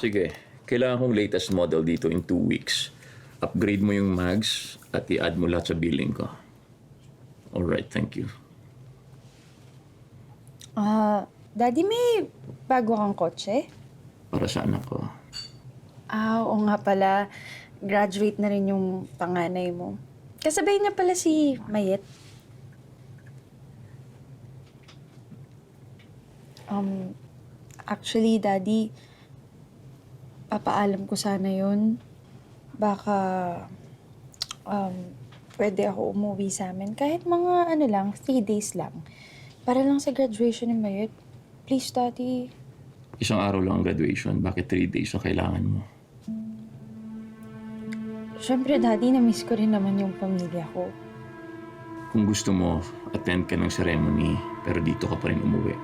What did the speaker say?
Sige, kailangan kong latest model dito in 2 weeks. Upgrade mo yung mags at i-add mo lahat sa billing ko. Alright, thank you. Daddy, may bago kang kotse? Para sa anak ko. Oo nga pala. Graduate na rin yung panganay mo. Kasabay niya pala si Mayet. Actually, Daddy, papaalam ko sana yun. Baka, pwede ako umuwi sa amin. Kahit mga 3 days lang. Para lang sa graduation ni Mayet. Please, Daddy. Isang araw lang ang graduation. Bakit 3 days ang kailangan mo? Siyempre, Daddy, na-miss ko rin naman yung pamilya ko. Kung gusto mo, attend ka ng ceremony, pero dito ka pa rin umuwi.